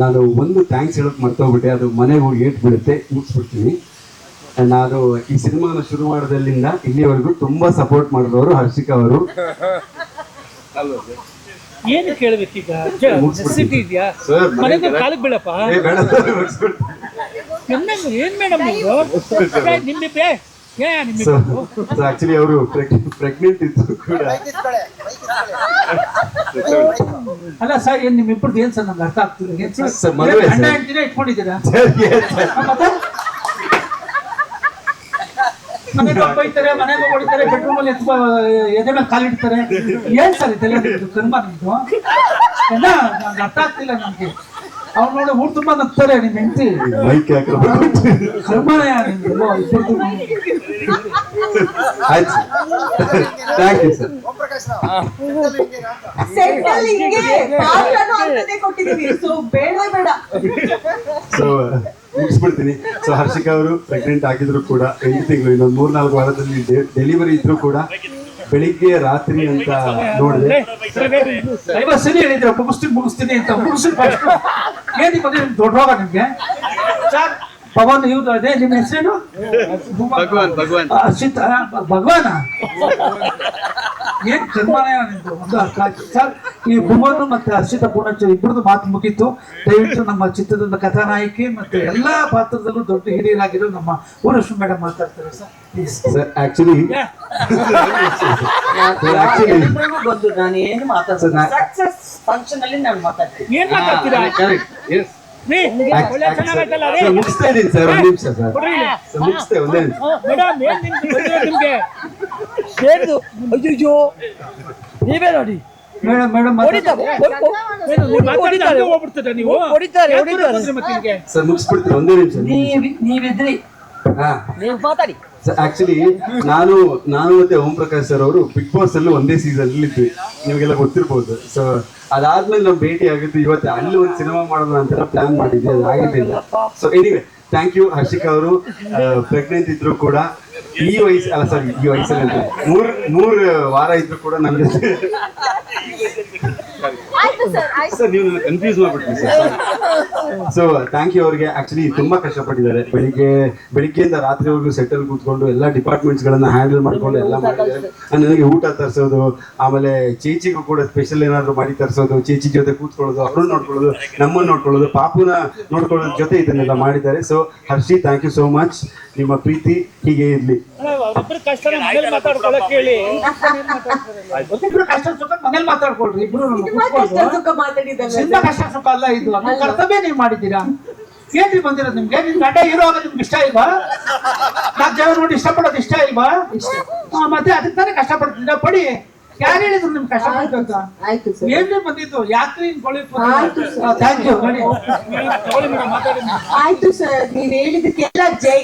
ನಾನು ಒಂದು ಥ್ಯಾಂಕ್ಸ್ ಹೇಳೋಕೆ ಮರ್ತೋಗ್ಬಿಟ್ಟೆ, ಅದು ಮನೆಗೆ ಹೋಗಿ ಏಟ್ಬಿಡುತ್ತೆ, ಮುಗಿಸ್ಬಿಡ್ತೀನಿ. ನಾನು ಈ ಸಿನಿಮಾನ ಶುರು ಮಾಡೋದ್ರಿಂದ ಇಲ್ಲಿವರೆಗೂ ತುಂಬಾ ಸಪೋರ್ಟ್ ಮಾಡಿದವರು ಹರ್ಷಿಕಾ ಅವರು. ಏನು ಕೇಳಬೇಕೀಗ? ಇದೆಯಾ ಮನೆಗೆ ಕಾಲಿಗೆ ಬೀಳಪ್ಪ. ಏನ್ ಮೇಡಮ್ ನಿಮ್ಗೆ ಆಕ್ಚುಲಿ ಅವರು ಪ್ರೆಗ್ನೆಂಟ್ ಇದ್ರು ಕೂಡ. ಅಲ್ಲ ಸರ್, ಏನ್ ನಿಮ್ ಇಬ್ಬರದ್ದು ಏನ್ ಸರ್ ನಮ್ಗೆ ಅರ್ಥ ಆಗ್ತಿಲ್ಲ. ಗಂಡ ಹೆಂಡತಿನೇ ಇಟ್ಕೊಂಡಿದ್ದೀರಾ? ಮನೆಗೆ ಬೈತಾರೆ, ಮನೆಗೆ ಹೊಡಿತಾರೆ, ಬೆಡ್ರೂಮ್ ಅಲ್ಲಿ ಎದೆ ಮೇಲೆ ಕಾಲಿಡ್ತಾರೆ. ಏನ್ ಸರ್ ಇದೆಲ್ಲ ಕರ್ಮ ನಿಮ್ದು? ಎಲ್ಲ ನಂಗೆ ಅರ್ಥ ಆಗ್ತಿಲ್ಲ ನಮ್ಗೆ. ಅವ್ರು ನೋಡಿ ಊರು ತುಂಬಾ ನಗ್ತಾರೆ. ನಿಮ್ ಹೆಂಡತಿ ಕರ್ಮನೇ ನಿಮ್ದು ಇಬ್ಬರದು. Thank you sir. ಸೊ ಮುಗಿಸ್ಬಿಡ್ತೀನಿ. ಸೊ ಹರ್ಷಿಕಾ ಅವರು ಪ್ರೆಗ್ನೆಂಟ್ ಆಗಿದ್ರು ಕೂಡ 8 ತಿಂಗಳು, ಇನ್ನೊಂದು 3-4 ವಾರದಲ್ಲಿ ಡೆಲಿವರಿ ಇದ್ರು ಕೂಡ ಬೆಳಿಗ್ಗೆ ರಾತ್ರಿ ಅಂತ ನೋಡಿದೆ. ಸರಿ ಹೇಳಿದ್ರೆ ಮುಗಿಸ್ತೀನಿ ಅಂತ ಮುಗಿಸಿ ಏನಿ ಮದುವೆ ದೊಡ್ಡ ರೋಗ ನಿಮ್ಗೆ. ಪವನ್ ಇವ್ರು ಅದೇ ನಿಮ್ಮ ಹೆಸರೇನು? ಅರ್ಷಿತ್ ಭಗವಾನ. ಏನ್ ಕರ್ಮನೇ ನಿಮ್ದು ಒಂದು ಅರ್ಥ ಆಯ್ತು ಸರ್. ಈ ಭುವನ್ ಮತ್ತೆ ಹರ್ಷಿತಾ ಪೂರ್ಣಚಂದ್ರ ಇಬ್ಬರದು ಮಾತು ಮುಗೀತು. ದಯವಿಟ್ಟು ನಮ್ಮ ಚಿತ್ರದ ಕಥಾನಾಯಕಿ ಮತ್ತೆ ಎಲ್ಲಾ ಪಾತ್ರದಲ್ಲೂ ದೊಡ್ಡ ಹಿರಿಯರಾಗಿರೋ ನಮ್ಮ ಊರಶ್ರೀ ಮೇಡಮ್ ಮಾತಾಡ್ತಾರೆ ಸರ್. ಸರ್ ಆಕ್ಚುಲಿ ಬಂದು ನಾನು ಏನು ಮಾತಾಡ್ತೀನಿ ಸಕ್ಸಸ್ ಫಂಕ್ಷನ್ ಅಲ್ಲಿ ನಾನು ಮಾತಾಡ್ತೀನಿ. ಏನ್ ಮಾತಾಡ್ತೀರಾ? ಮುಗಿಸ್ತಾ ಇದ್ದೀನಿ ಸರ್, ಒಂದು ನಿಮಿಷ ಸರ್, ಮುಗಿಸ್ತೇ ಒಂದೇ ನಿಮಿಷ. ಅಯ್ಯೋ ನೀವೇ ನೋಡಿ ಮೇಡಮ್ ಸರ್ ಮುಗಿಸ್ಬಿಡ್ತೀನಿ, ಒಂದೇ ನಿಮಿಷ. ನೀವಿದ್ರಿ ನೀವು ಮಾತಾಡಿ. ಆಕ್ಚುಲಿ ನಾನು ಮತ್ತೆ ಓಂ ಪ್ರಕಾಶ್ ಸರ್ ಅವರು ಬಿಗ್ ಬಾಸ್ ಅಲ್ಲೂ ಒಂದೇ ಸೀಸನ್ ಅಲ್ಲಿ ಇದ್ವಿ, ನಿಮಗೆಲ್ಲ ಗೊತ್ತಿರ್ಬೋದು. ಸೊ ಅದಾದ್ಮೇಲೆ ನಾವು ಭೇಟಿ ಆಗಿದ್ದು. ಇವತ್ತು ಅಲ್ಲಿ ಒಂದು ಸಿನಿಮಾ ಮಾಡೋಣ ಅಂತೆಲ್ಲ ಪ್ಲಾನ್ ಮಾಡಿದ್ವಿ, ಅದು ಆಗಿದ್ದಿಲ್ಲ. So anyway thank you Harshika ಅವರು. ಪ್ರೆಗ್ನೆಂಟ್ ಇದ್ರು ಕೂಡ ಈ ವಯಸ್ಸಲ್ಲಿ ಅಲ್ಲ ಸರ್, ಈ ವಯಸ್ಸಲ್ಲಿ ಅಂತ 3 ವಾರ ಇದ್ರು ಕೂಡ ನನ್ನ ಜೊತೆ. ಸರ್ ನೀವು ಕನ್ಫ್ಯೂಸ್ ಮಾಡ್ಬಿಟ್ರಿ ಸರ್. ಸೊ ಥ್ಯಾಂಕ್ ಯು ಅವ್ರಿಗೆ. ಆಕ್ಚುಲಿ ತುಂಬಾ ಕಷ್ಟಪಟ್ಟಿದ್ದಾರೆ. ಬೆಳಿಗ್ಗೆಯಿಂದ ರಾತ್ರಿವರೆಗೂ ಸೆಟಲ್ ಕೂತ್ಕೊಂಡು ಎಲ್ಲ ಡಿಪಾರ್ಟ್ಮೆಂಟ್ಸ್ ಗಳನ್ನ ಹ್ಯಾಂಡಲ್ ಮಾಡ್ಕೊಂಡು ಎಲ್ಲ ಮಾಡಿದ್ದಾರೆ. ನನಗೆ ಊಟ ತರಿಸೋದು, ಆಮೇಲೆ ಚೇಚಿಗೂ ಕೂಡ ಸ್ಪೆಷಲ್ ಏನಾದ್ರು ಮಾಡಿ ತರಿಸೋದು, ಚೇಚಿ ಜೊತೆ ಕೂತ್ಕೊಳ್ಳೋದು, ಅವ್ರನ್ನ ನೋಡ್ಕೊಳ್ಳೋದು, ನಮ್ಮನ್ನ ನೋಡ್ಕೊಳ್ಳೋದು, ಪಾಪುನ ನೋಡ್ಕೊಳ್ಳೋದ್ರ ಜೊತೆ ಇದನ್ನೆಲ್ಲ ಮಾಡಿದ್ದಾರೆ. So Harshi thank you so much. ನಿಮ್ಮ ಪ್ರೀತಿ ಹೀಗೆ ಇರ್ಲಿ. ಕಷ್ಟ ಸುಖ ಮನೇಲಿ ಮಾತಾಡ್ಕೊಳ್ರಿ ಇಬ್ರು. ಕಷ್ಟ ಸುಖ ಅಲ್ಲ ಇದು, ಕರ್ತವ್ಯ ನೀವು ಮಾಡಿದ್ದೀರಾ. ಏನ್ರಿ ಬಂದಿರೋದು ನಿಮ್ಗೆ? ನಿಮ್ ಗಂಡ ಹೀರೋ ಆಗೋದು ನಿಮ್ಗೆ ಇಷ್ಟ ಇಲ್ವಾ? 4 ಜನ ನೋಡಿ ಇಷ್ಟಪಡೋದು ಇಷ್ಟ ಇಲ್ವಾ? ಮತ್ತೆ ಅದಕ್ಕೆ ತಾನೇ ಕಷ್ಟಪಡ್ತಿದ್ದ. ಪಡಿ ಯಾರು ಹೇಳಿದ್ರು ನಿಮ್ಗೆ ಕಷ್ಟಪಡ್ತು ಅಂತ? ಏನ್ರಿ ಬಂದಿದ್ದು? ಯಾಕ್ರಿ ಥ್ಯಾಂಕ್ ಯು. ಆಯ್ತು ಸರ್, ನೀವ್ ಹೇಳಿದಕ್ಕೆಲ್ಲ ಜೈ.